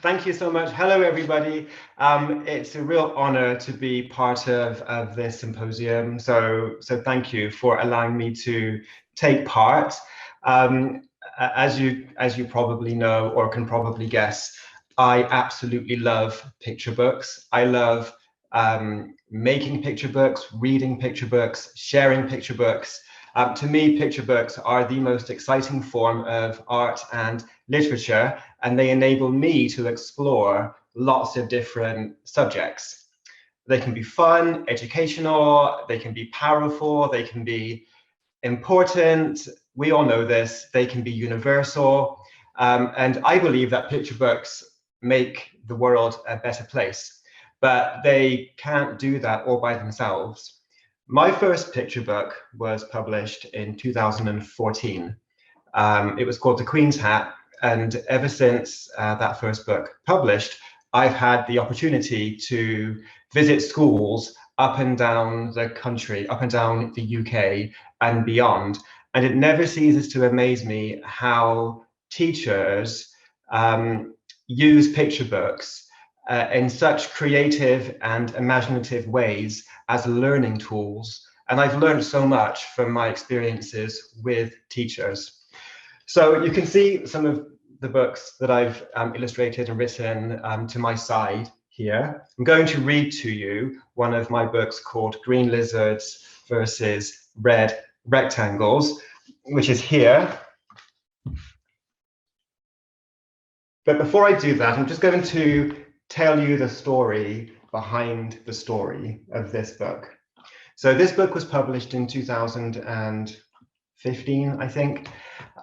Thank you so much. Hello, everybody. It's a real honor to be part of this symposium. So thank you for allowing me to take part. As you probably know or can probably guess, I absolutely love picture books. I love making picture books, reading picture books, sharing picture books. To me, picture books are the most exciting form of art and literature, and they enable me to explore lots of different subjects. They can be fun, educational, they can be powerful, they can be important. We all know this. They can be universal. And I believe that picture books make the world a better place, but they can't do that all by themselves. My first picture book was published in 2014. It was called The Queen's Hat, and ever since that first book published, I've had the opportunity to visit schools up and down the country, up and down the UK and beyond. And it never ceases to amaze me how teachers use picture books in such creative and imaginative ways as learning tools. And I've learned so much from my experiences with teachers. So you can see some of the books that I've illustrated and written to my side here. I'm going to read to you one of my books called Green Lizards versus Red Rectangles, which is here. But before I do that, I'm just going to tell you the story behind the story of this book. So this book was published in 2015, I think.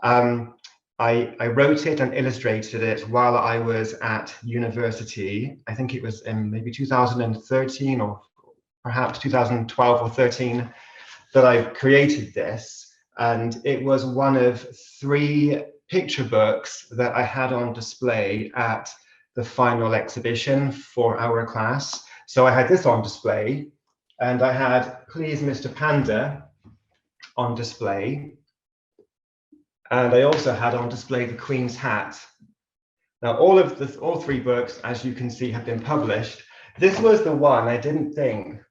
I wrote it and illustrated it while I was at university. I think it was in maybe 2013 or perhaps 2012 or 13 that I created this. And it was one of 3 picture books that I had on display at the final exhibition for our class. So I had this on display, and I had Please Mr. Panda on display. And I also had on display The Queen's Hat. Now, all 3 books, as you can see, have been published. This was the one I didn't think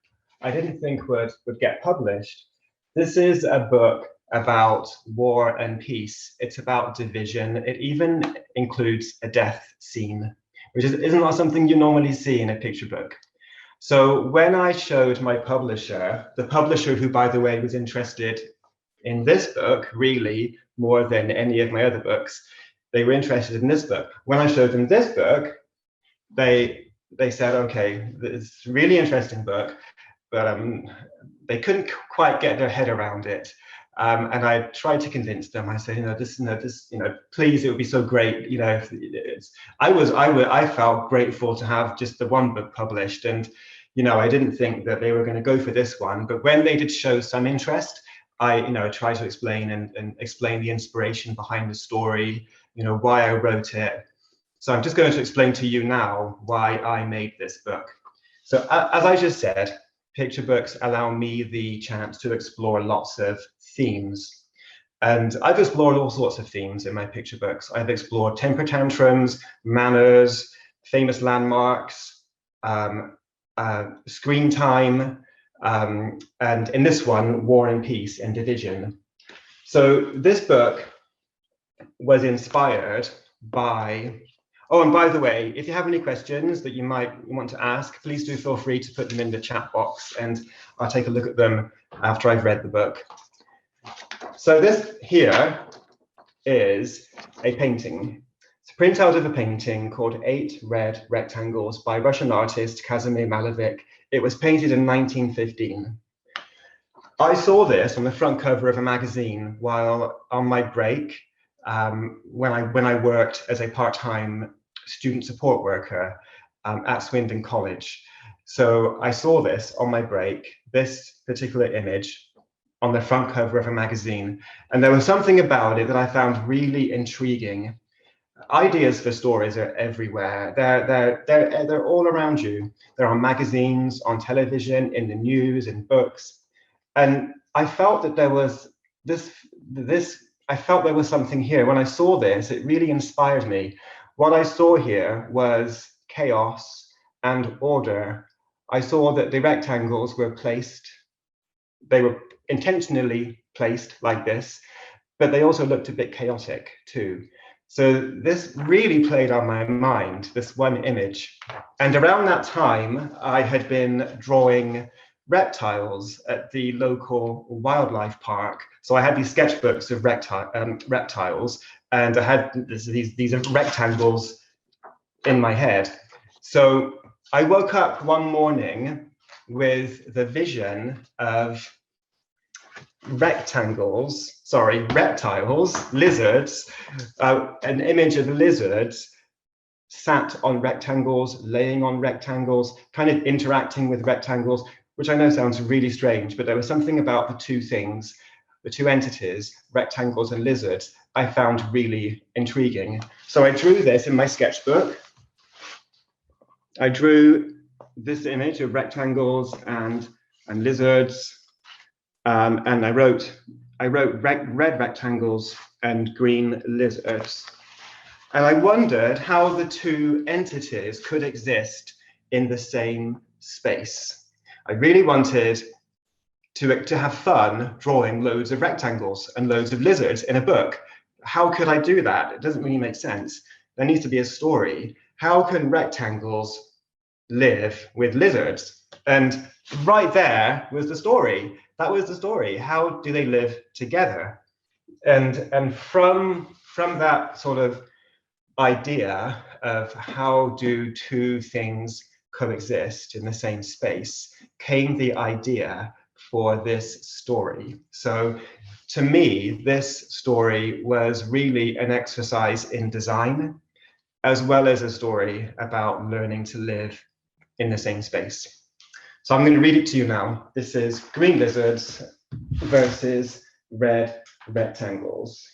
would get published. This is a book about war and peace. It's about division. It even includes a death scene, which is not something you normally see in a picture book. So when I showed my publisher, the publisher who, by the way, was interested in this book really more than any of my other books, they were interested in this book. When I showed them this book, they said, okay, it's a really interesting book, but they couldn't quite get their head around it. And I tried to convince them. I said, please, it would be so great. I felt grateful to have just the one book published, and I didn't think that they were going to go for this one. But when they did show some interest, I tried to explain and explain the inspiration behind the story, why I wrote it. So I'm just going to explain to you now why I made this book. So as I just said, picture books allow me the chance to explore lots of themes. And I've explored all sorts of themes in my picture books. I've explored temper tantrums, manners, famous landmarks, screen time, and in this one, war and peace and division. So this book was inspired by, oh, and by the way, if you have any questions that you might want to ask, please do feel free to put them in the chat box, and I'll take a look at them after I've read the book. So this here is a painting. It's a printout of a painting called 8 Red Rectangles by Russian artist Kazimir Malevich. It was painted in 1915. I saw this on the front cover of a magazine while on my break, when I worked as a part-time student support worker at Swindon College. So I saw this on my break, this particular image on the front cover of a magazine, and there was something about it that I found really intriguing. Ideas for stories are everywhere. They're all around you. They're on magazines, on television, in the news, in books. And I felt that there was I felt there was something here. When I saw this, it really inspired me. what I saw here was chaos and order. I saw that the rectangles were placed, they were intentionally placed like this, but they also looked a bit chaotic too. So this really played on my mind, this one image. And around that time, I had been drawing reptiles at the local wildlife park. So I had these sketchbooks of reptiles, and I had these rectangles in my head. So I woke up one morning with the vision of reptiles, lizards, an image of lizards sat on rectangles, laying on rectangles, kind of interacting with rectangles, which I know sounds really strange, but there was something about the two things, the two entities, rectangles and lizards, I found really intriguing. So I drew this in my sketchbook. I drew this image of rectangles and lizards. And I wrote red rectangles and green lizards. And I wondered how the two entities could exist in the same space. I really wanted to have fun drawing loads of rectangles and loads of lizards in a book. How could I do that? It doesn't really make sense. There needs to be a story. How can rectangles live with lizards? And right there was the story. That was the story. How do they live together? And from that sort of idea of how do two things coexist in the same space came the idea for this story. So to me, this story was really an exercise in design, as well as a story about learning to live in the same space. So I'm going to read it to you now. This is green lizards versus red rectangles.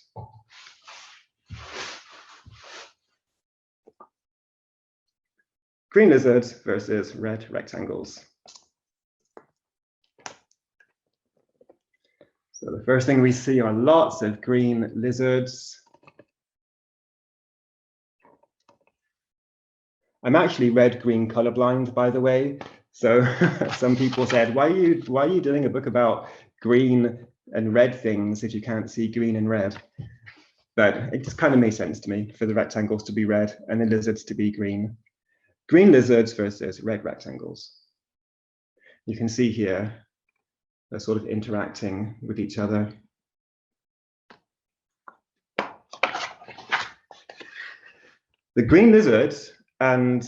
Green lizards versus red rectangles. So the first thing we see are lots of green lizards. I'm actually red-green colorblind, by the way. So some people said, why are you doing a book about green and red things if you can't see green and red? But it just kind of made sense to me for the rectangles to be red and the lizards to be green. Green lizards versus red rectangles. You can see here, they're sort of interacting with each other. The green lizards and,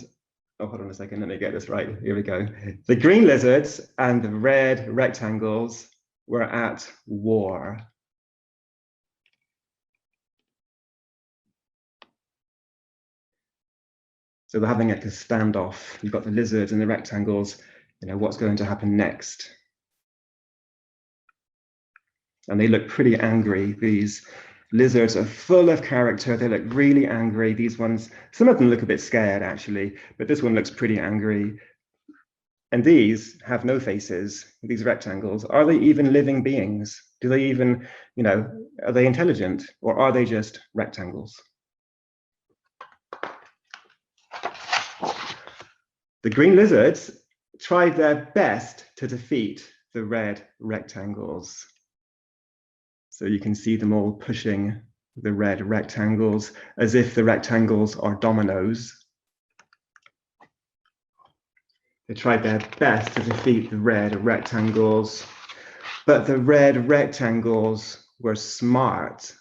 oh, hold on a second, let me get this right. Here we go. The green lizards and the red rectangles were at war. So they're having like a standoff. You've got the lizards and the rectangles, you know, what's going to happen next? And they look pretty angry. These lizards are full of character. They look really angry. These ones, some of them look a bit scared actually, but this one looks pretty angry. And these have no faces, these rectangles. Are they even living beings? Do they even, you know, are they intelligent, or are they just rectangles? The green lizards tried their best to defeat the red rectangles. So you can see them all pushing the red rectangles as if the rectangles are dominoes. They tried their best to defeat the red rectangles, but the red rectangles were smart.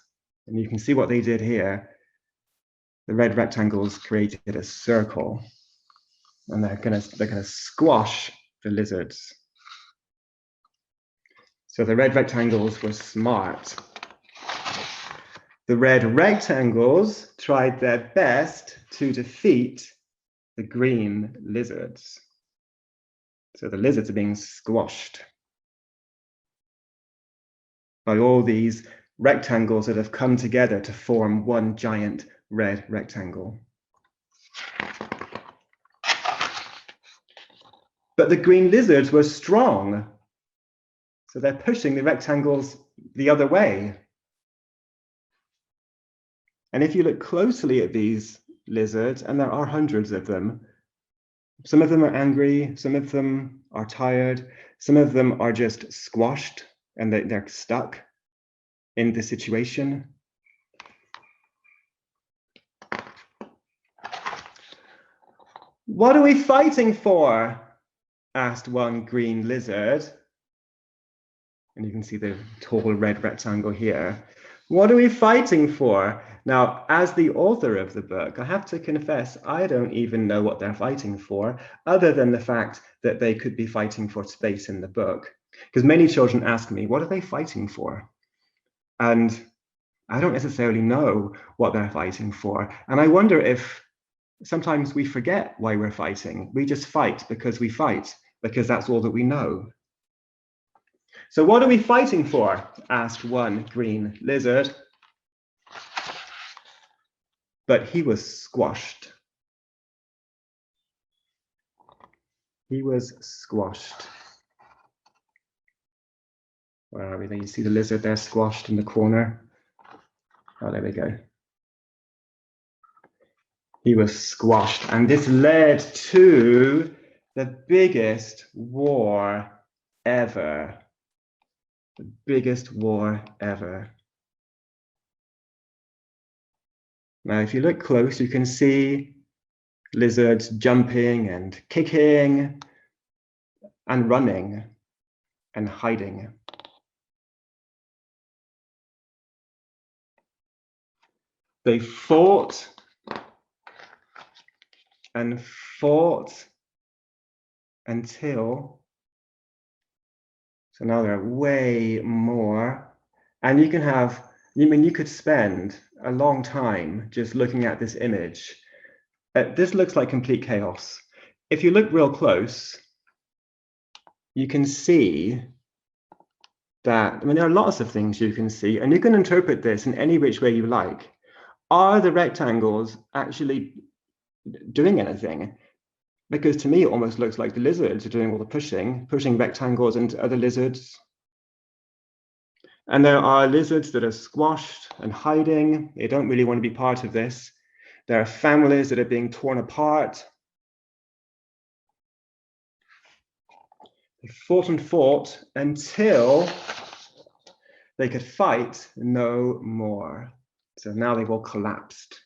And you can see what they did here. The red rectangles created a circle, and they're gonna squash the lizards. So the red rectangles were smart. The red rectangles tried their best to defeat the green lizards. So the lizards are being squashed by all these rectangles that have come together to form one giant red rectangle. But the green lizards were strong. So they're pushing the rectangles the other way. And if you look closely at these lizards, and there are hundreds of them. Some of them are angry, some of them are tired, some of them are just squashed and they're stuck in the situation. What are we fighting for? Asked one green lizard. And you can see the tall red rectangle here. What are we fighting for? Now, as the author of the book, I have to confess, I don't even know what they're fighting for, other than the fact that they could be fighting for space in the book. Because many children ask me, what are they fighting for? And I don't necessarily know what they're fighting for. And I wonder if sometimes we forget why we're fighting. We just fight, because that's all that we know. So what are we fighting for? Asked one green lizard. But he was squashed. He was squashed. Where are we? There you see the lizard there squashed in the corner. Oh, there we go. He was squashed, and this led to the biggest war ever. The biggest war ever. Now, if you look close, you can see lizards jumping and kicking and running and hiding. They fought and fought until, so now there are way more, and you can have, you could spend a long time just looking at this image. This looks like complete chaos. If you look real close, you can see that, there are lots of things you can see, and you can interpret this in any which way you like. Are the rectangles actually doing anything? Because to me, it almost looks like the lizards are doing all the pushing rectangles into other lizards. And there are lizards that are squashed and hiding. They don't really want to be part of this. There are families that are being torn apart. They fought and fought until they could fight no more. So now they've all collapsed,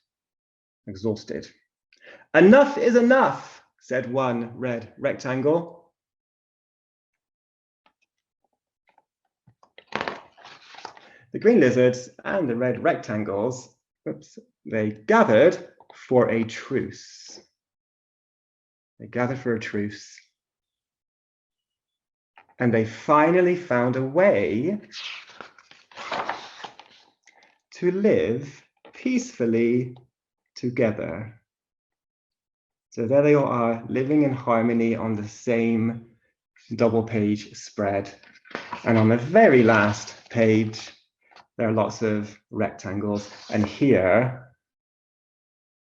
exhausted. Enough is enough, said one red rectangle. The green lizards and the red rectangles, they gathered for a truce. They gathered for a truce. And they finally found a way to live peacefully together. So there they all are, living in harmony on the same double-page spread. And on the very last page, there are lots of rectangles. And here,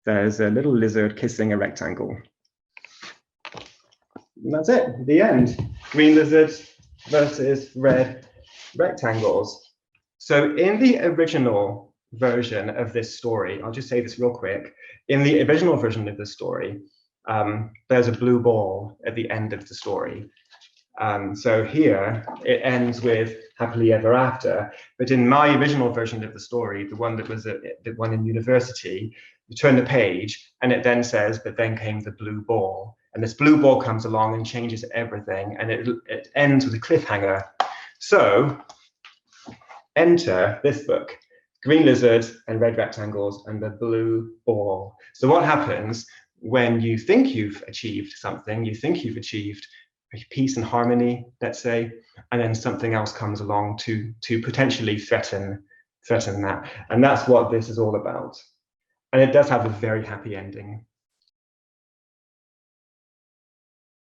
there's a little lizard kissing a rectangle. And that's it, the end. Green lizards versus red rectangles. So in the original version of this story, I'll just say this real quick. In the original version of the story, there's a blue ball at the end of the story. So here it ends with happily ever after. But in my original version of the story, the one that was the one in university, you turn the page and it then says, but then came the blue ball. And this blue ball comes along and changes everything. And it ends with a cliffhanger. So enter this book, Green Lizards and Red Rectangles and the Blue Ball. So what happens when you think you've achieved something, you think you've achieved peace and harmony, let's say, and then something else comes along to potentially threaten that. And that's what this is all about. And it does have a very happy ending.